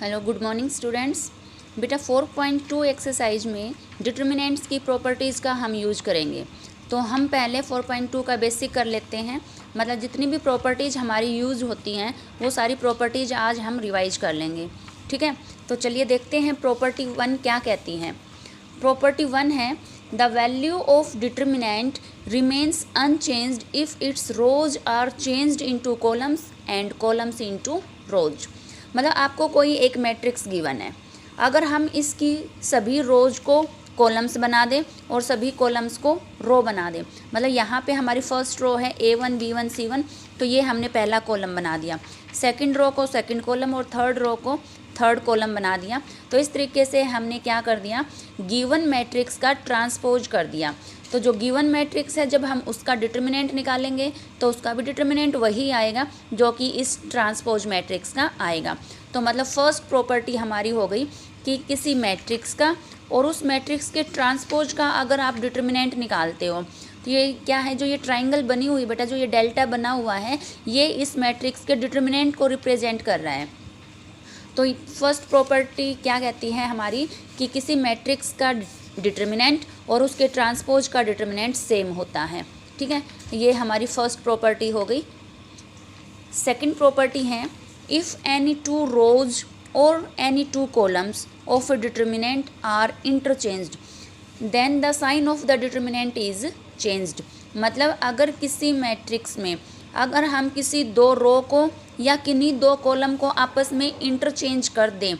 Hello good morning students. बेटा 4.2 exercise में determinants की प्रॉपर्टीज़ का हम यूज करेंगे। तो हम पहले 4.2 का बेसिक कर लेते हैं, मतलब जितनी भी प्रॉपर्टीज़ हमारी यूज होती हैं वो सारी प्रॉपर्टीज़ आज हम रिवाइज कर लेंगे। ठीक है, तो चलिए देखते हैं प्रॉपर्टी 1 क्या कहती हैं। प्रॉपर्टी 1 है the value of determinant remains unchanged if its rows are changed into columns and columns into rows. मतलब आपको कोई एक मैट्रिक्स गिवन है, अगर हम इसकी सभी रोज को कॉलम्स बना दें और सभी कॉलम्स को रो बना दें, मतलब यहाँ पे हमारी फर्स्ट रो है A1 B1 C1, तो ये हमने पहला कॉलम बना दिया, सेकंड रो को सेकंड कॉलम और थर्ड रो को थर्ड कॉलम बना दिया। तो इस तरीके से हमने क्या कर दिया, गिवन मैट्रिक्स का ट्रांसपोज कर दिया। तो जो गिवन मैट्रिक्स है जब हम उसका डिटर्मिनेंट निकालेंगे तो उसका भी डिटर्मिनेंट वही आएगा जो कि इस ट्रांसपोज मैट्रिक्स का आएगा। तो मतलब फर्स्ट प्रॉपर्टी हमारी हो गई कि किसी मैट्रिक्स का और उस मैट्रिक्स के ट्रांसपोज का अगर आप डिटर्मिनेंट निकालते हो तो ये क्या है, जो ये ट्राइंगल बनी हुई बेटा, जो ये डेल्टा बना हुआ है, ये इस मैट्रिक्स के डिटर्मिनेंट को रिप्रेजेंट कर रहा है। तो फर्स्ट प्रॉपर्टी क्या कहती है हमारी कि किसी मैट्रिक्स का डिटर्मिनेंट और उसके ट्रांसपोज का डिटर्मिनेंट सेम होता है। ठीक है, ये हमारी फर्स्ट प्रॉपर्टी हो गई। सेकंड प्रॉपर्टी है इफ़ एनी टू रोज और any two columns of a determinant are interchanged then the sign of the determinant is changed. मतलब अगर किसी मैट्रिक्स में अगर हम किसी दो रो को या किन्हीं दो कॉलम को आपस में इंटरचेंज कर दें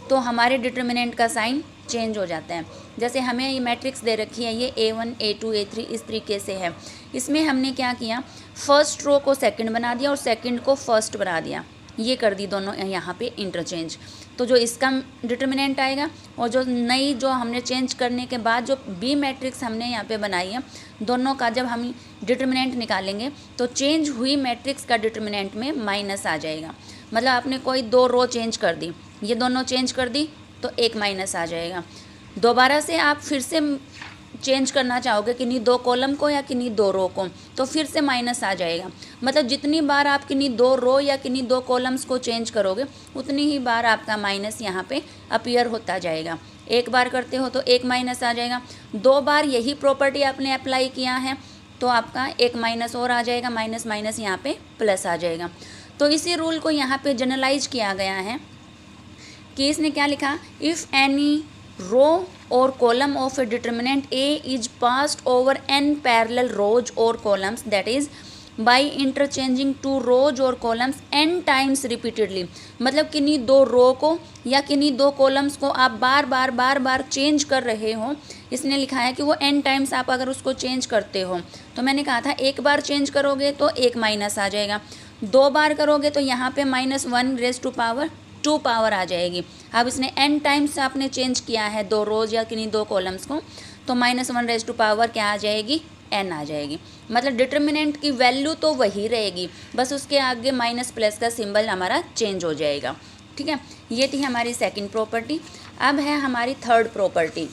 तो हमारे डिटर्मिनेंट का साइन चेंज हो जाता है। जैसे हमें ये मैट्रिक्स दे रखी है, ये A1 A2 A3 इस तरीके से है। इसमें हमने क्या किया, फर्स्ट रो को सेकंड बना दिया और सेकंड को फर्स्ट बना दिया, ये कर दी दोनों यहाँ पे इंटरचेंज। तो जो इसका डिटर्मिनेंट आएगा और जो नई जो हमने चेंज करने के बाद जो बी मैट्रिक्स हमने यहाँ पे बनाई है, दोनों का जब हम डिटर्मिनेंट निकालेंगे तो चेंज हुई मैट्रिक्स का डिटर्मिनेंट में माइनस आ जाएगा। मतलब आपने कोई दो रो चेंज कर दी, ये दोनों चेंज कर दी तो एक माइनस आ जाएगा। दोबारा से आप फिर से चेंज करना चाहोगे किन्हीं दो कॉलम को या किन्हीं दो रो को, तो फिर से माइनस आ जाएगा। मतलब जितनी बार आप किन्हीं दो रो या किन्हीं दो कॉलम्स को चेंज करोगे उतनी ही बार आपका माइनस यहाँ पे अपीयर होता जाएगा। एक बार करते हो तो एक माइनस आ जाएगा, दो बार यही प्रॉपर्टी आपने अप्लाई किया है तो आपका एक माइनस और आ जाएगा, माइनस माइनस यहाँ पे प्लस आ जाएगा। तो इसी रूल को यहाँ पे जनरलाइज किया गया है कि इसने क्या लिखा, if any row or column of a determinant A is passed over n parallel rows or columns, that is by interchanging two rows or columns n times repeatedly। मतलब किन्हीं दो रो को या किन्हीं दो कॉलम्स को आप बार बार चेंज कर रहे हो, इसने लिखा है कि वो n टाइम्स आप अगर उसको चेंज करते हो, तो मैंने कहा था एक बार चेंज करोगे तो एक माइनस आ जाएगा, दो बार करोगे तो यहाँ पे -1⁻² पावर आ जाएगी। अब इसने n टाइम्स आपने चेंज किया है दो रोज या किन्हीं दो कॉलम्स को, तो -1 क्या आ जाएगी, n आ जाएगी। मतलब डिटर्मिनेंट की वैल्यू तो वही रहेगी, बस उसके आगे माइनस प्लस का सिंबल हमारा चेंज हो जाएगा। ठीक है, ये थी हमारी सेकंड प्रॉपर्टी। अब है हमारी थर्ड प्रॉपर्टी।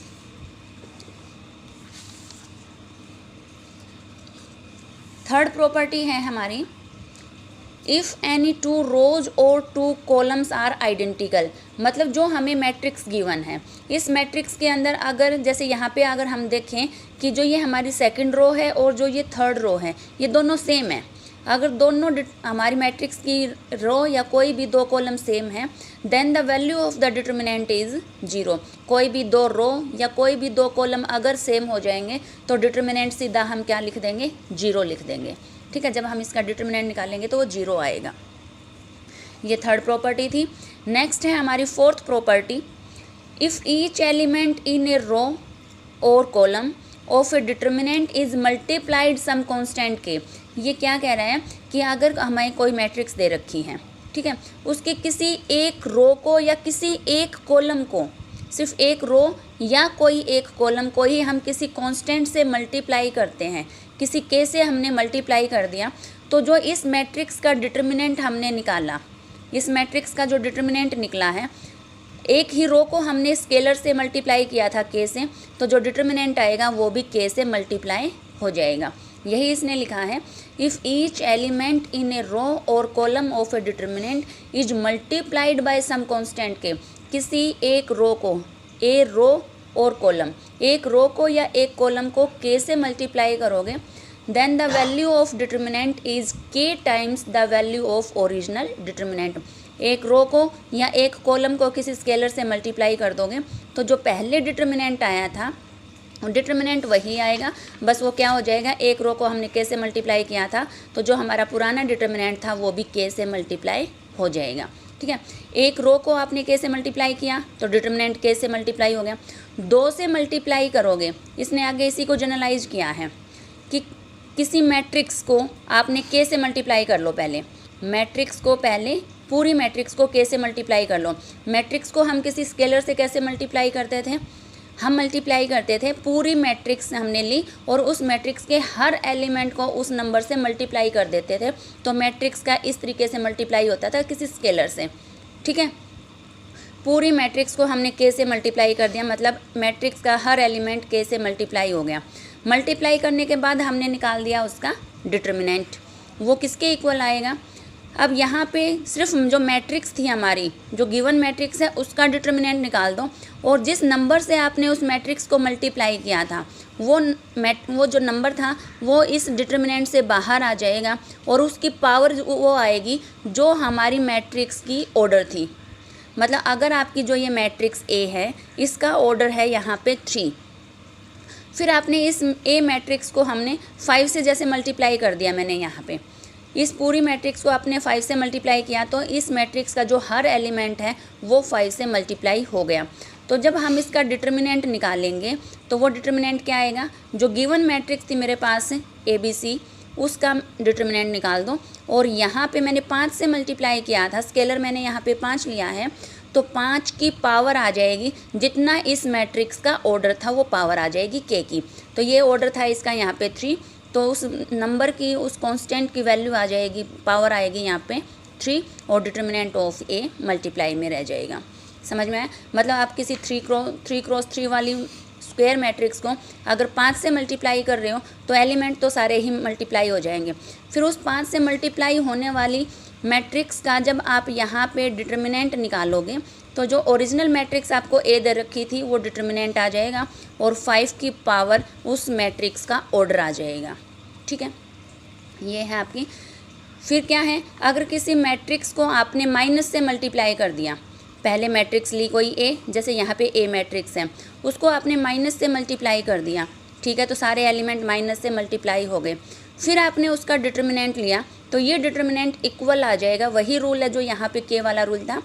थर्ड प्रॉपर्टी है हमारी इफ़ एनी टू रोज और टू कॉलम्स आर आइडेंटिकल। मतलब जो हमें मैट्रिक्स गिवन है, इस मैट्रिक्स के अंदर अगर जैसे यहाँ पे अगर हम देखें कि जो ये हमारी सेकंड रो है और जो ये थर्ड रो है ये दोनों सेम है, अगर दोनों हमारी मैट्रिक्स की रो या कोई भी दो कॉलम सेम है then the value of the determinant is 0। कोई भी दो रो या कोई भी दो कॉलम अगर सेम हो जाएंगे तो डिटर्मिनेंट सीधा हम क्या लिख देंगे, 0 लिख देंगे। ठीक है, जब हम इसका डिटर्मिनेंट निकालेंगे तो वो 0 आएगा। ये थर्ड प्रॉपर्टी थी। नेक्स्ट है हमारी fourth property, if each element in a row और column of a determinant is multiplied some constant k. ये क्या कह रहा है कि अगर हमें कोई मैट्रिक्स दे रखी है, ठीक है, उसके किसी एक रो को या किसी एक कॉलम को, सिर्फ एक रो या कोई एक कॉलम को ही हम किसी कांस्टेंट से मल्टीप्लाई करते हैं, किसी के से हमने मल्टीप्लाई कर दिया, तो जो इस मैट्रिक्स का डिटर्मिनेंट हमने निकाला, इस मैट्रिक्स का जो डिटर्मिनेंट निकला है, एक ही रो को हमने स्केलर से मल्टीप्लाई किया था के से, तो जो डिटर्मिनेंट आएगा वो भी के से मल्टीप्लाई हो जाएगा। यही इसने लिखा है, if each element in a row और column of a determinant is multiplied by some constant k, किसी एक रो को, ए रो और कॉलम, एक रो को या एक कॉलम को के से मल्टीप्लाई करोगे, then the value of determinant is k times the value of original determinant. एक रो को या एक कॉलम को किसी स्केलर से मल्टीप्लाई कर दोगे तो जो पहले डिटर्मिनेंट आया था डिटर्मिनेंट वही आएगा, बस वो क्या हो जाएगा, एक रो को हमने के से मल्टीप्लाई किया था तो जो हमारा पुराना डिटर्मिनेंट था वो भी के से मल्टीप्लाई हो जाएगा। ठीक है, एक रो को आपने के से मल्टीप्लाई किया तो डिटर्मिनेंट के से मल्टीप्लाई हो गया। 2 से मल्टीप्लाई करोगे, इसने आगे इसी को जनरलाइज किया है कि किसी मैट्रिक्स को आपने के से मल्टीप्लाई कर लो, पहले मैट्रिक्स को, पहले पूरी मैट्रिक्स को के से मल्टीप्लाई कर लो। मैट्रिक्स को हम किसी स्केलर से कैसे मल्टीप्लाई करते थे, हम मल्टीप्लाई करते थे, पूरी मैट्रिक्स हमने ली और उस मैट्रिक्स के हर एलिमेंट को उस नंबर से मल्टीप्लाई कर देते थे, तो मैट्रिक्स का इस तरीके से मल्टीप्लाई होता था किसी स्केलर से। ठीक है, पूरी मैट्रिक्स को हमने के से मल्टीप्लाई कर दिया, मतलब मैट्रिक्स का हर एलिमेंट के से मल्टीप्लाई हो गया। मल्टीप्लाई करने के बाद हमने निकाल दिया उसका डिटर्मिनेंट, वो किसके इक्वल आएगा। अब यहाँ पे सिर्फ जो मैट्रिक्स थी हमारी, जो गिवन मैट्रिक्स है उसका डिटर्मिनेंट निकाल दो और जिस नंबर से आपने उस मैट्रिक्स को मल्टीप्लाई किया था वो जो नंबर था वो इस डिटर्मिनेंट से बाहर आ जाएगा और उसकी पावर वो आएगी जो हमारी मैट्रिक्स की ऑर्डर थी। मतलब अगर आपकी जो ये मैट्रिक्स ए है इसका ऑर्डर है यहाँ पे 3, फिर आपने इस ए मैट्रिक्स को हमने 5 से जैसे मल्टीप्लाई कर दिया, मैंने यहाँ पे इस पूरी मैट्रिक्स को आपने 5 से मल्टीप्लाई किया तो इस मैट्रिक्स का जो हर एलिमेंट है वो 5 से मल्टीप्लाई हो गया। तो जब हम इसका डिटर्मिनेंट निकालेंगे तो वो डिटर्मिनेंट क्या आएगा, जो गिवन मैट्रिक्स थी मेरे पास ABC उसका डिटर्मिनेंट निकाल दो और यहाँ पे मैंने 5 से मल्टीप्लाई किया था, स्केलर मैंने यहाँ पे 5 लिया है तो 5 की पावर आ जाएगी, जितना इस मैट्रिक्स का ऑर्डर था वो पावर आ जाएगी के की। तो ये ऑर्डर था इसका यहाँ पे 3, तो उस नंबर की, उस कांस्टेंट की वैल्यू आ जाएगी, पावर आएगी यहाँ पे 3 और डिटर्मिनेंट ऑफ ए मल्टीप्लाई में रह जाएगा। समझ में आया, मतलब आप किसी 3x3 वाली स्क्वायर मैट्रिक्स को अगर 5 से मल्टीप्लाई कर रहे हो तो एलिमेंट तो सारे ही मल्टीप्लाई हो जाएंगे। फिर उस 5 से मल्टीप्लाई होने वाली मैट्रिक्स का जब आप यहाँ पे डिटर्मिनेंट निकालोगे तो जो ओरिजिनल मैट्रिक्स आपको ए दे रखी थी वो डिटर्मिनेंट आ जाएगा और 5 की पावर उस मैट्रिक्स का ऑर्डर आ जाएगा। ठीक है, ये है आपकी। फिर क्या है, अगर किसी मैट्रिक्स को आपने माइनस से मल्टीप्लाई कर दिया, पहले मैट्रिक्स ली कोई ए, जैसे यहाँ पे ए मैट्रिक्स है, उसको आपने माइनस से मल्टीप्लाई कर दिया, ठीक है, तो सारे एलिमेंट माइनस से मल्टीप्लाई हो गए। फिर आपने उसका डिटर्मिनेंट लिया तो ये डिटर्मिनेंट इक्वल आ जाएगा, वही रूल है जो यहाँ पे के वाला रूल था।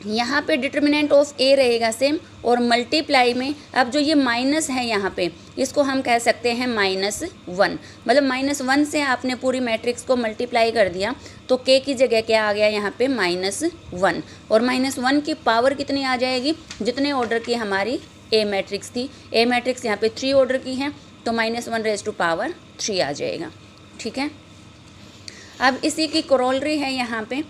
यहाँ पे डिटर्मिनेंट ऑफ ए रहेगा सेम और मल्टीप्लाई में अब जो ये माइनस है यहाँ पे इसको हम कह सकते हैं -1, मतलब -1 से आपने पूरी मैट्रिक्स को मल्टीप्लाई कर दिया तो के की जगह क्या आ गया यहाँ पे -1 और -1 की पावर कितनी आ जाएगी, जितने ऑर्डर की हमारी ए मैट्रिक्स थी। ए मैट्रिक्स यहाँ पे 3 ऑर्डर की है तो -1⁻³ आ जाएगा। ठीक है, अब इसी की कोरोलरी है यहाँ पे,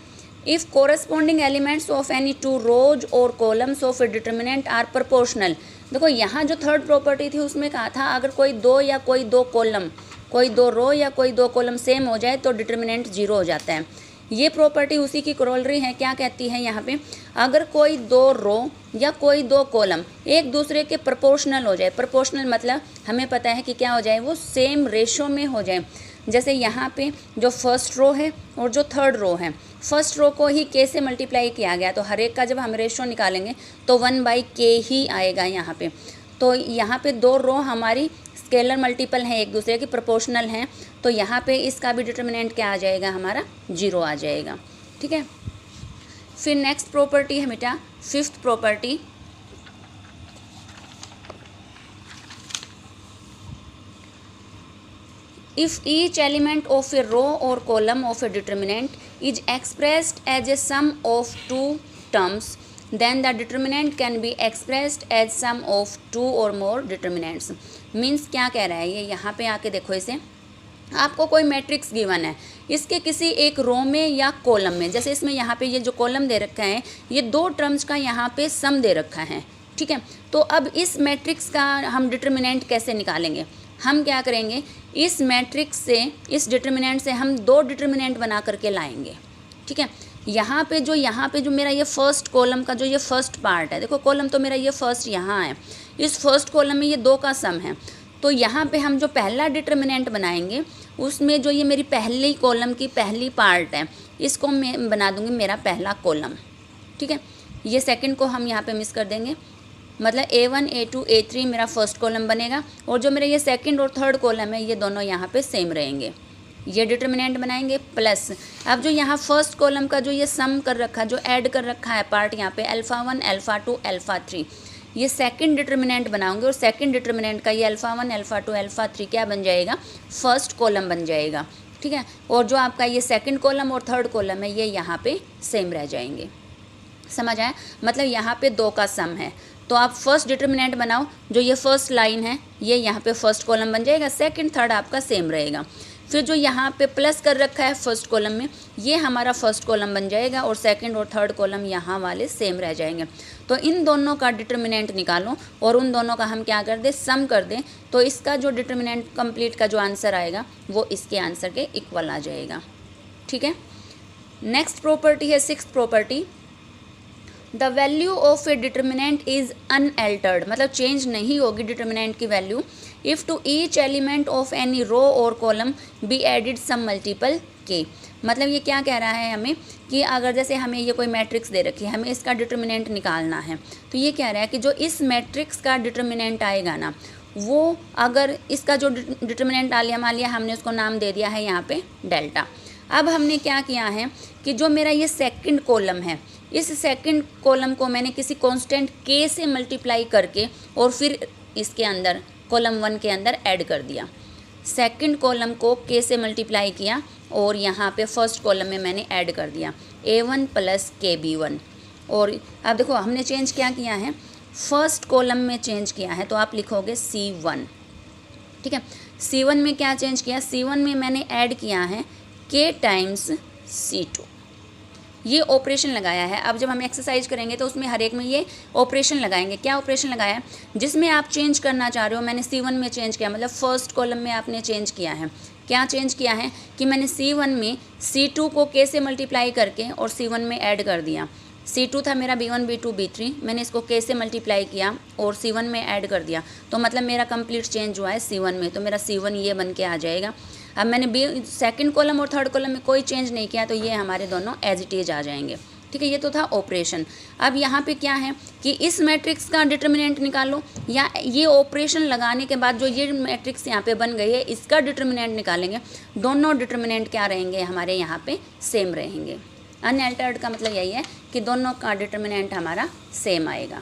if corresponding elements of any 2 rows और columns of a determinant are proportional. देखो यहाँ जो थर्ड प्रॉपर्टी थी उसमें कहा था अगर कोई 2 या कोई 2 कॉलम, कोई 2 रो या कोई 2 कॉलम सेम हो जाए तो डिटर्मिनेंट 0 हो जाता है। ये प्रॉपर्टी उसी की कोरोलरी है। क्या कहती है यहाँ पे, अगर कोई 2 रो या कोई 2 कॉलम एक दूसरे के प्रोपोर्शनल हो जाए, प्रोपोर्शनल मतलब हमें पता है कि क्या हो जाए, वो सेम रेशो में हो जाए। जैसे यहाँ पे जो फर्स्ट रो है और जो थर्ड रो है, फर्स्ट रो को ही के से मल्टीप्लाई किया गया तो हर एक का जब हम रेशो निकालेंगे तो 1/k ही आएगा यहाँ पे। तो यहाँ पे 2 रो हमारी स्केलर मल्टीपल हैं, एक दूसरे की प्रोपोर्शनल हैं, तो यहाँ पे इसका भी डिटर्मिनेंट क्या आ जाएगा, हमारा 0 आ जाएगा। ठीक है, फिर नेक्स्ट प्रॉपर्टी है बेटा 5th property, if each element of a row or column of a determinant is expressed as a sum of 2 terms, then the determinant can be expressed as sum of 2 or more determinants. Means क्या कह रहा है ये, यहाँ पे आके देखो इसे, आपको कोई मैट्रिक्स गिवन है, इसके किसी एक रो में या कॉलम में, जैसे इसमें यहाँ पे ये जो कॉलम दे रखा है ये 2 टर्म्स का यहाँ पे सम दे रखा है। ठीक है, तो अब इस मैट्रिक्स का हम डिटर्मिनेंट कैसे निकालेंगे, हम क्या करेंगे, इस मैट्रिक्स से, इस डिटर्मिनेंट से हम 2 डिटर्मिनेंट बना करके लाएंगे। ठीक है, यहाँ पे जो मेरा ये फर्स्ट कॉलम का जो ये फर्स्ट पार्ट है, देखो कॉलम तो मेरा ये फर्स्ट यहाँ है, इस फर्स्ट कॉलम में ये 2 का सम है, तो यहाँ पे हम जो पहला डिटर्मिनेंट बनाएंगे उसमें जो ये मेरी पहली कॉलम की पहली पार्ट है, इसको मैं बना दूँगी मेरा पहला कॉलम। ठीक है, ये सेकंड को हम यहाँ पे मिस कर देंगे, मतलब A1 A2 A3 मेरा फर्स्ट कॉलम बनेगा, और जो मेरा ये सेकंड और थर्ड कॉलम है ये दोनों यहाँ पे सेम रहेंगे। ये डिटर्मिनेंट बनाएंगे प्लस अब जो यहाँ फर्स्ट कॉलम का जो ये सम कर रखा है, जो ऐड कर रखा है पार्ट यहाँ पे α1 α2 α3, ये सेकंड डिटर्मिनेंट बनाऊंगे, और सेकंड डिटर्मिनेंट का ये α1 α2 α3 क्या बन जाएगा, फर्स्ट कॉलम बन जाएगा। ठीक है, और जो आपका ये सेकंड कॉलम और थर्ड कॉलम है ये यहाँ पे सेम रह जाएंगे। समझ आया, मतलब यहाँ पे 2 का सम है, तो आप फर्स्ट डिटर्मिनेंट बनाओ, जो ये फर्स्ट लाइन है ये यहाँ पे फर्स्ट कॉलम बन जाएगा, सेकंड थर्ड आपका सेम रहेगा। फिर जो यहाँ पे प्लस कर रखा है फर्स्ट कॉलम में, ये हमारा फर्स्ट कॉलम बन जाएगा, और सेकंड और थर्ड कॉलम यहाँ वाले सेम रह जाएंगे। तो इन दोनों का डिटर्मिनेंट निकालो और उन दोनों का हम क्या कर दें, सम कर दें, तो इसका जो डिटर्मिनेंट कंप्लीट का जो आंसर आएगा वो इसके आंसर के इक्वल आ जाएगा। ठीक है, नेक्स्ट प्रॉपर्टी है 6th property, the value of a determinant is unaltered, मतलब चेंज नहीं होगी डिटर्मिनेंट की value, if to each element of any row और column be added some multiple k. मतलब ये क्या कह रहा है हमें कि अगर जैसे हमें ये कोई मैट्रिक्स दे रखी है, हमें इसका डिटर्मिनेंट निकालना है, तो ये कह रहा है कि जो इस मैट्रिक्स का डिटर्मिनेंट आएगा ना, वो अगर इसका जो डिटर्मिनेंट आ लिया, मान लिया हमने उसको नाम दे दिया है यहाँ पे डेल्टा। अब हमने क्या किया है कि जो मेरा ये सेकंड कॉलम है, इस सेकंड कॉलम को मैंने किसी कांस्टेंट k से मल्टीप्लाई करके और फिर इसके अंदर कॉलम 1 के अंदर ऐड कर दिया। सेकंड कॉलम को k से मल्टीप्लाई किया और यहाँ पे फर्स्ट कॉलम में मैंने ऐड कर दिया A1 + KB1। और अब देखो हमने चेंज क्या किया है, फर्स्ट कॉलम में चेंज किया है, तो आप लिखोगे C1। ठीक है, C1 में क्या चेंज किया, C1 में मैंने ऐड किया है K टाइम्स C2, ये ऑपरेशन लगाया है। अब जब हम एक्सरसाइज करेंगे तो उसमें हर एक में ये ऑपरेशन लगाएंगे। क्या ऑपरेशन लगाया, जिसमें आप चेंज करना चाह रहे हो, मैंने C1 में चेंज किया, मतलब फर्स्ट कॉलम में आपने चेंज किया है। क्या चेंज किया है कि मैंने C1 में C2 को K से मल्टीप्लाई करके और C1 में ऐड कर दिया। C2 था मेरा B1 B2 B3, मैंने इसको K से मल्टीप्लाई किया और C1 में ऐड कर दिया, तो मतलब मेरा कंप्लीट चेंज हुआ है C1 में, तो मेरा C1 ये बन के आ जाएगा। अब मैंने सेकंड कॉलम और थर्ड कॉलम में कोई चेंज नहीं किया, तो ये हमारे दोनों एज इट इज आ जाएंगे। ठीक है, ये तो था ऑपरेशन। अब यहाँ पे क्या है कि इस मैट्रिक्स का डिटर्मिनेंट निकालो, या ये ऑपरेशन लगाने के बाद जो ये मैट्रिक्स यहाँ पे बन गई है इसका डिटर्मिनेंट निकालेंगे। दोनों डिटर्मिनेंट क्या रहेंगे हमारे यहाँ पे, सेम रहेंगे। अनअल्टर्ड का मतलब यही है कि दोनों का डिटर्मिनेंट हमारा सेम आएगा।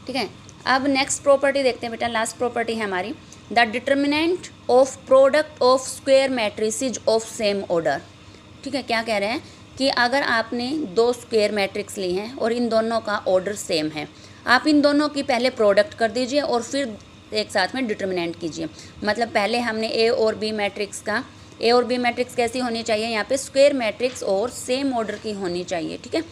ठीक है, अब नेक्स्ट प्रॉपर्टी देखते हैं बेटा, लास्ट प्रॉपर्टी है हमारी, the determinant of product of square matrices of same order. ठीक है, क्या कह रहे हैं कि अगर आपने 2 स्क्वायर मैट्रिक्स ली हैं और इन दोनों का ऑर्डर सेम है, आप इन दोनों की पहले प्रोडक्ट कर दीजिए और फिर एक साथ में डिटर्मिनेंट कीजिए। मतलब पहले हमने A और B मैट्रिक्स का, A और B मैट्रिक्स कैसी होनी चाहिए, यहाँ पे स्क्वायर मैट्रिक्स और सेम ऑर्डर की होनी चाहिए। ठीक है,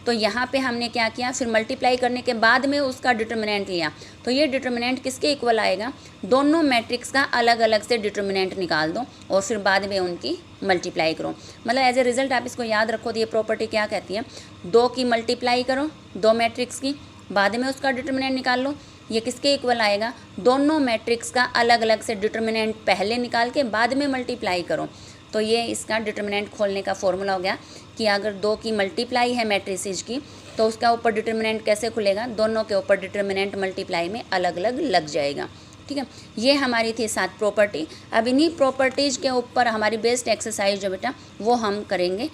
तो यहाँ पे हमने क्या किया, फिर मल्टीप्लाई करने के बाद में उसका डिटर्मिनेंट लिया, तो ये डिटर्मिनेंट किसके इक्वल आएगा, दोनों मैट्रिक्स का अलग अलग से डिटर्मिनेंट निकाल दो और फिर बाद में उनकी मल्टीप्लाई करो। मतलब एज ए रिजल्ट आप इसको याद रखो, तो ये प्रॉपर्टी क्या कहती है, 2 की मल्टीप्लाई करो 2 मैट्रिक्स की, बाद में उसका डिटर्मिनेंट निकाल लो। ये किसके इक्वल आएगा, दोनों मैट्रिक्स का अलग अलग से डिटर्मिनेंट पहले निकाल के बाद में मल्टीप्लाई करो। तो ये इसका डिटर्मिनेंट खोलने का फॉर्मूला हो गया कि अगर 2 की मल्टीप्लाई है मैट्रिसेस की, तो उसका ऊपर डिटर्मिनेंट कैसे खुलेगा, दोनों के ऊपर डिटर्मिनेंट मल्टीप्लाई में अलग अलग लग जाएगा। ठीक है, ये हमारी थी 7 प्रॉपर्टी। अब इन्हीं प्रॉपर्टीज़ के ऊपर हमारी बेस्ड एक्सरसाइज जो बेटा वो हम करेंगे।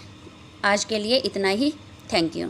आज के लिए इतना ही, थैंक यू।